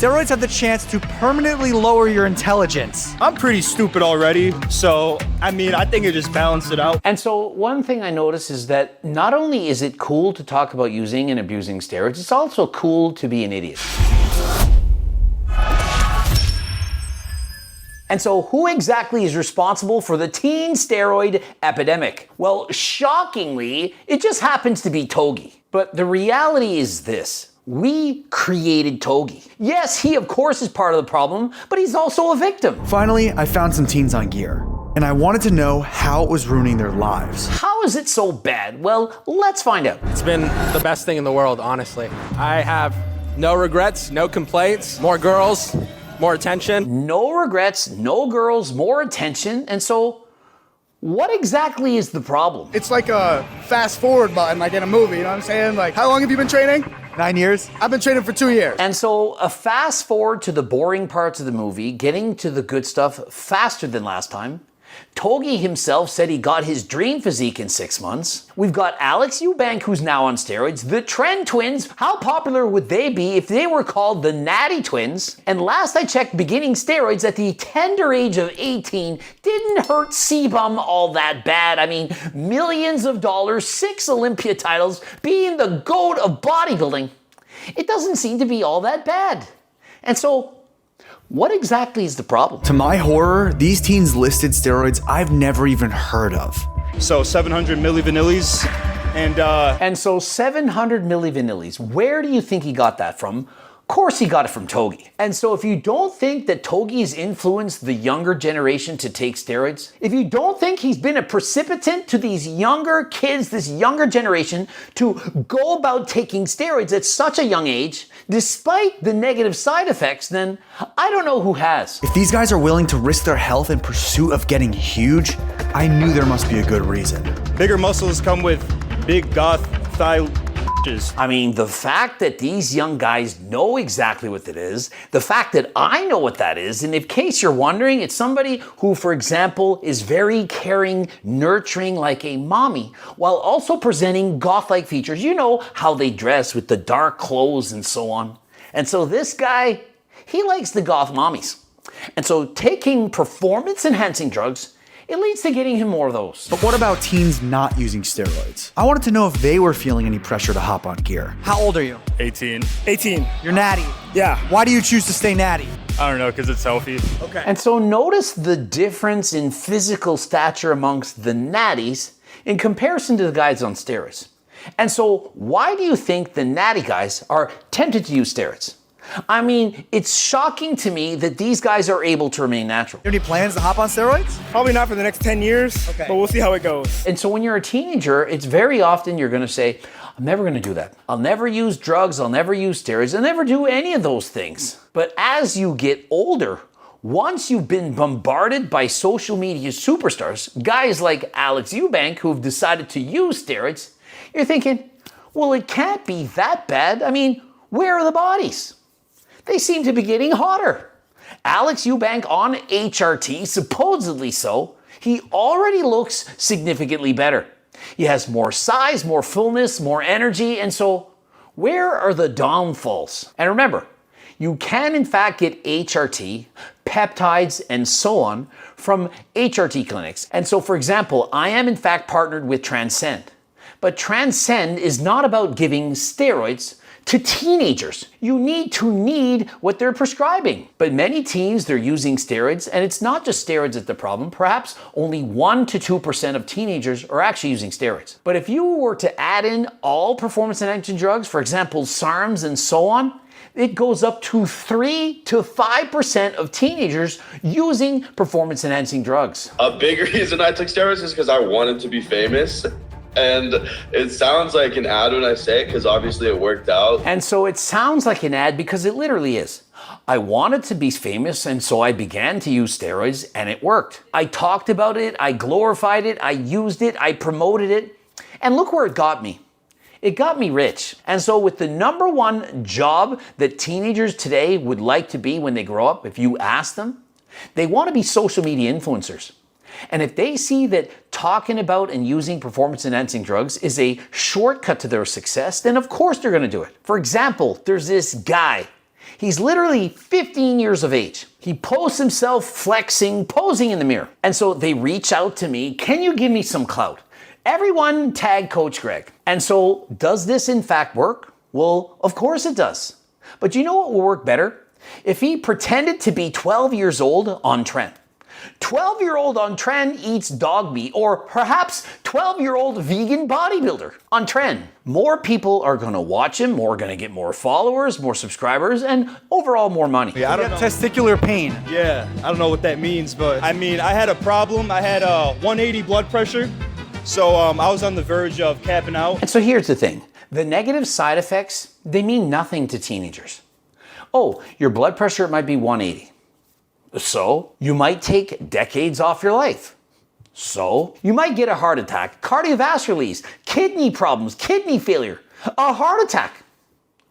steroids have the chance to permanently lower your intelligence. I'm pretty stupid already, so I think it just balanced it out. And so one thing I notice is that not only is it cool to talk about using and abusing steroids, it's also cool to be an idiot. And so who exactly is responsible for the teen steroid epidemic? Well, shockingly, it just happens to be Togi. But the reality is this: we created Togi. Yes, he of course is part of the problem, but he's also a victim. Finally, I found some teens on gear, and I wanted to know how it was ruining their lives. How is it so bad? Well, let's find out. It's been the best thing in the world, honestly. I have no regrets, no complaints, more girls, more attention. No regrets, no girls, more attention. And so, what exactly is the problem? It's like a fast forward button, like in a movie, you know what I'm saying? Like, how long have you been training? 9 years? I've been training for 2 years. And so, a fast forward to the boring parts of the movie, getting to the good stuff faster than last time. Togi himself said he got his dream physique in 6 months. We've got Alex Eubank, who's now on steroids. The Tren twins, how popular would they be if they were called the Natty Twins? And last I checked, beginning steroids at the tender age of 18 didn't hurt Sebum all that bad. I mean, millions of dollars, 6 Olympia titles, being the GOAT of bodybuilding. It doesn't seem to be all that bad. And so, what exactly is the problem? To my horror, these teens listed steroids I've never even heard of. So 700 millivanillis, And so 700 millivanillis, where do you think he got that from? Of course he got it from Togi. And so if you don't think that Togi's influenced the younger generation to take steroids, if you don't think he's been a precipitant to these younger kids, this younger generation, to go about taking steroids at such a young age, despite the negative side effects, then I don't know who has. If these guys are willing to risk their health in pursuit of getting huge, I knew there must be a good reason. bigger muscles come with big goth thigh. I mean, the fact that these young guys know exactly what it is, the fact that I know what that is, and in case you're wondering, it's somebody who, for example, is very caring, nurturing like a mommy, while also presenting goth-like features. You know how they dress with the dark clothes and so on. And so this guy, he likes the goth mommies. And so taking performance-enhancing drugs, it leads to getting him more of those. But what about teens not using steroids? I wanted to know if they were feeling any pressure to hop on gear. How old are you? 18. 18. You're natty. Yeah. Why do you choose to stay natty? I don't know, because it's healthy. Okay. And so notice the difference in physical stature amongst the natties in comparison to the guys on steroids. And so why do you think the natty guys are tempted to use steroids? I mean, it's shocking to me that these guys are able to remain natural. You have any plans to hop on steroids? Probably not for the next 10 years, Okay. but we'll see how it goes. And so when you're a teenager, it's very often you're going to say, I'm never going to do that. I'll never use drugs. I'll never use steroids. I'll never do any of those things. But as you get older, once you've been bombarded by social media superstars, guys like Alex Eubank who've decided to use steroids, you're thinking, well, it can't be that bad. I mean, where are the bodies? They seem to be getting hotter. Alex Eubank on HRT, supposedly so, he already looks significantly better. He has more size, more fullness, more energy, and so where are the downfalls? And remember, you can in fact get HRT, peptides, and so on from HRT clinics. And so for example, I am in fact partnered with Transcend. But Transcend is not about giving steroids to teenagers. You need what they're prescribing. But many teens, they're using steroids, and it's not just steroids that's the problem. Perhaps only 1 to 2% of teenagers are actually using steroids. But if you were to add in all performance-enhancing drugs, for example, SARMs and so on, it goes up to 3 to 5% of teenagers using performance-enhancing drugs. A big reason I took steroids is because I wanted to be famous. And it sounds like an ad when I say it, because obviously it worked out. And so it sounds like an ad because it literally is. I wanted to be famous, and so I began to use steroids, and it worked. I talked about it, I glorified it, I used it, I promoted it, and look where it got me. It got me rich. And so with the number one job that teenagers today would like to be when they grow up, if you ask them, they want to be social media influencers. And if they see that talking about and using performance-enhancing drugs is a shortcut to their success, then of course they're going to do it. For example, there's this guy. He's literally 15 years of age. He posts himself flexing, posing in the mirror. And so they reach out to me, can you give me some clout? Everyone tag Coach Greg. And so does this in fact work? Well, of course it does. But you know what will work better? If he pretended to be 12 years old on Tren. 12-year-old on Tren eats dog meat, or perhaps 12-year-old vegan bodybuilder on Tren. More people are gonna watch him, more gonna get more followers, more subscribers, and overall more money. Yeah, I don't know. Testicular pain. Yeah, I don't know what that means, but I mean, I had a problem. I had 180 blood pressure, so I was on the verge of capping out. And so here's the thing. The negative side effects, they mean nothing to teenagers. Oh, your blood pressure might be 180. So, you might take decades off your life. So, you might get a heart attack, cardiovascular disease, kidney problems, kidney failure, a heart attack.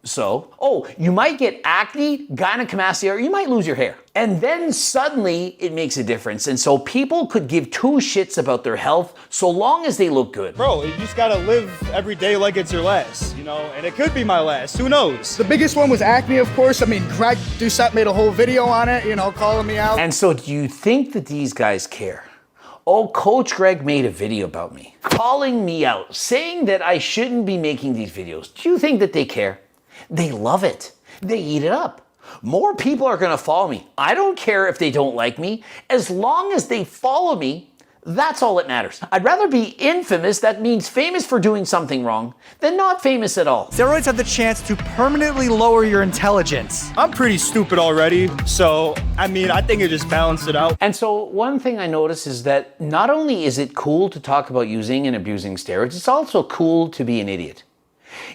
So, you might get acne, gynecomastia, or you might lose your hair. And then suddenly it makes a difference. And so people could give two shits about their health so long as they look good. Bro, you just gotta live every day like it's your last, you know? And it could be my last, who knows? The biggest one was acne, of course. I mean, Greg Doucette made a whole video on it, you know, calling me out. And so do you think that these guys care? Oh, Coach Greg made a video about me, calling me out, saying that I shouldn't be making these videos. Do you think that they care? They love it. They eat it up. More people are gonna follow me. I don't care if they don't like me. As long as they follow me, that's all that matters. I'd rather be infamous, that means famous for doing something wrong, than not famous at all. Steroids have the chance to permanently lower your intelligence. I'm pretty stupid already, so I mean, I think it just balanced it out. And so one thing I notice is that not only is it cool to talk about using and abusing steroids, it's also cool to be an idiot.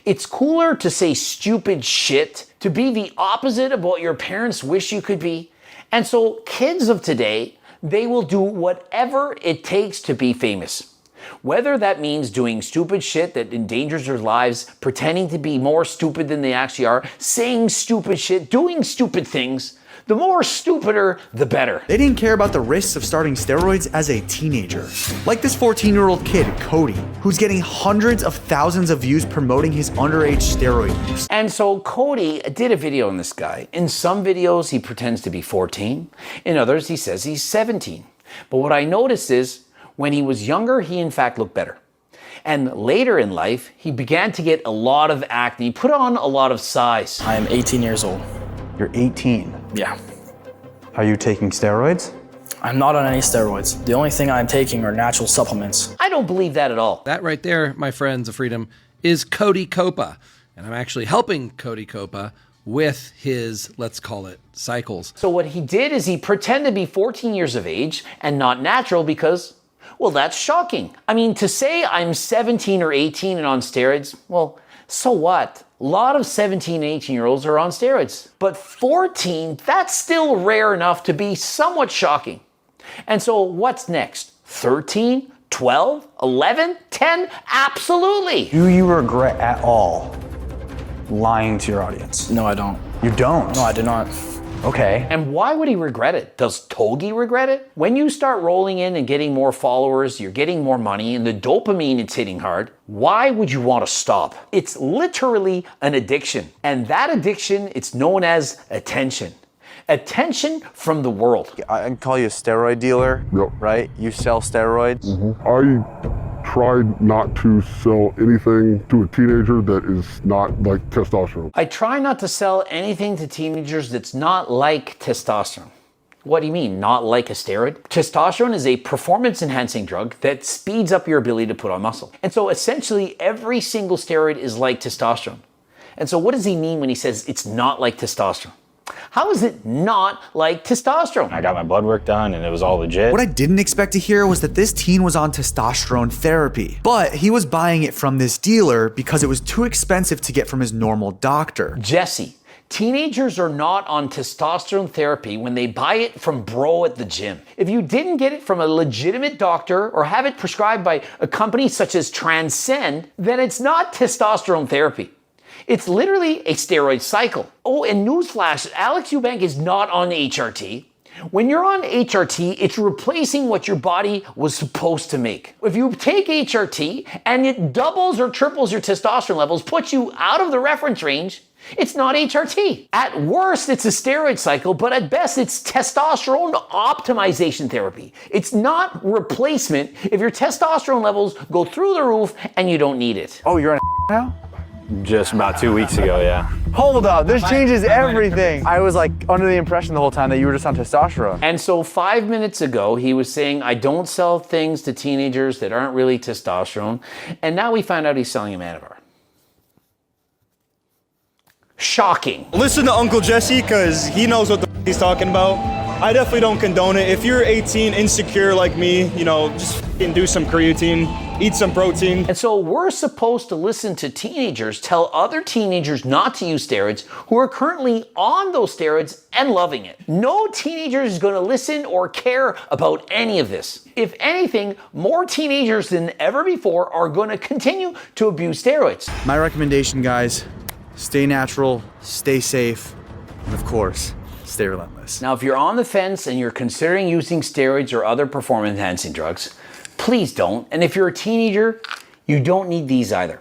It's cooler to say stupid shit, to be the opposite of what your parents wish you could be. And so kids of today, they will do whatever it takes to be famous. Whether that means doing stupid shit that endangers their lives, pretending to be more stupid than they actually are, saying stupid shit, doing stupid things, the more stupider, the better. They didn't care about the risks of starting steroids as a teenager. Like this 14-year-old kid, Cody, who's getting hundreds of thousands of views promoting his underage steroid use. And so Cody did a video on this guy. In some videos, he pretends to be 14. In others, he says he's 17. But what I noticed is, when he was younger, he in fact looked better. And later in life, he began to get a lot of acne, put on a lot of size. I am 18 years old. You're 18. Yeah. Are you taking steroids? I'm not on any steroids. The only thing I'm taking are natural supplements. I don't believe that at all. That right there, my friends of freedom, is Cody Copa. And I'm actually helping Cody Copa with his, let's call it, cycles. So what he did is he pretended to be 14 years of age and not natural because, well, that's shocking. I mean, to say I'm 17 or 18 and on steroids, well, so what? A lot of 17 and 18-year-olds are on steroids. But 14, that's still rare enough to be somewhat shocking. And so what's next? 13? 12? 11? 10? Absolutely. Do you regret at all lying to your audience? No, I don't. You don't? No, I do not. Okay. And why would he regret it? Does Togi regret it? When you start rolling in and getting more followers, you're getting more money, and the dopamine is hitting hard, why would you want to stop? It's literally an addiction. And that addiction, it's known as attention. Attention from the world. I can call you a steroid dealer, right? You sell steroids. I tried not to sell anything to a teenager that is not like testosterone. I try not to sell anything to teenagers that's not like testosterone. What do you mean, not like a steroid? Testosterone is a performance-enhancing drug that speeds up your ability to put on muscle. And so essentially every single steroid is like testosterone. And so what does he mean when he says it's not like testosterone? How is it not like testosterone? I got my blood work done and it was all legit. What I didn't expect to hear was that this teen was on testosterone therapy, but he was buying it from this dealer because it was too expensive to get from his normal doctor. Jesse, teenagers are not on testosterone therapy when they buy it from bro at the gym. If you didn't get it from a legitimate doctor or have it prescribed by a company such as Transcend, then it's not testosterone therapy. It's literally a steroid cycle. Oh, and newsflash, Alex Eubank is not on HRT. When you're on HRT, it's replacing what your body was supposed to make. If you take HRT and it doubles or triples your testosterone levels, puts you out of the reference range, It's not HRT. At worst, it's a steroid cycle, but at best, it's testosterone optimization therapy. It's not replacement if your testosterone levels go through the roof and you don't need it. Oh, you're on now? Just about 2 weeks ago, yeah. Hold up, this changes everything. I was like under the impression the whole time that you were just on testosterone. And so 5 minutes ago, he was saying, I don't sell things to teenagers that aren't really testosterone. And now we found out he's selling a Manavar. Shocking. Listen to Uncle Jesse, because he knows what the he's talking about. I definitely don't condone it. If you're 18, insecure like me, you know, just do some creatine, eat some protein. And so we're supposed to listen to teenagers tell other teenagers not to use steroids who are currently on those steroids and loving it. No teenager is going to listen or care about any of this. If anything, more teenagers than ever before are going to continue to abuse steroids. My recommendation, guys, stay natural, stay safe, and of course, stay relentless. Now, if you're on the fence and you're considering using steroids or other performance-enhancing drugs, please don't. And if you're a teenager, you don't need these either.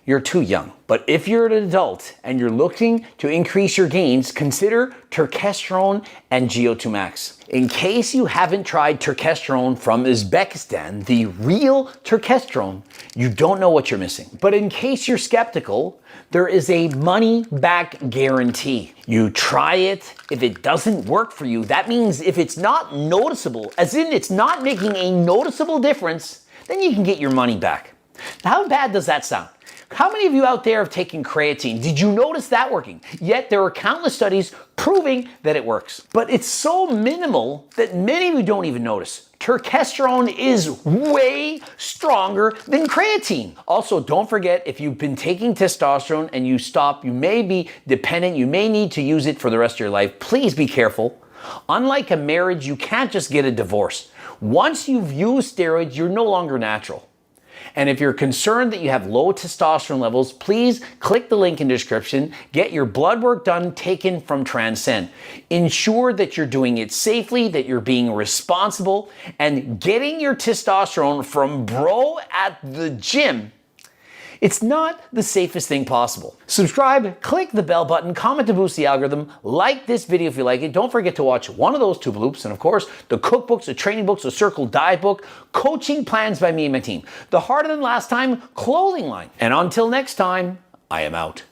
You're too young. But if you're an adult and you're looking to increase your gains, consider Turkesterone and GO2 Max. In case you haven't tried Turkesterone from Uzbekistan, the real Turkesterone, you don't know what you're missing. But in case you're skeptical, there is a money-back guarantee. You try it. If it doesn't work for you, that means if it's not noticeable, as in it's not making a noticeable difference, then you can get your money back. Now, how bad does that sound? How many of you out there have taken creatine? Did you notice that working? Yet there are countless studies proving that it works. But it's so minimal that many of you don't even notice. Turkesterone is way stronger than creatine. Also, don't forget, if you've been taking testosterone and you stop, you may be dependent, you may need to use it for the rest of your life. Please be careful. Unlike a marriage, you can't just get a divorce. Once you've used steroids, you're no longer natural. And if you're concerned that you have low testosterone levels, please click the link in the description. Get your blood work done, taken from Transcend. Ensure that you're doing it safely, that you're being responsible, and getting your testosterone from bro at the gym. It's not the safest thing possible. Subscribe, click the bell button, comment to boost the algorithm, like this video if you like it. Don't forget to watch one of those 2 loops, and of course, the cookbooks, the training books, the Circle Diet book, coaching plans by me and my team, the Harder Than Last Time clothing line. And until next time, I am out.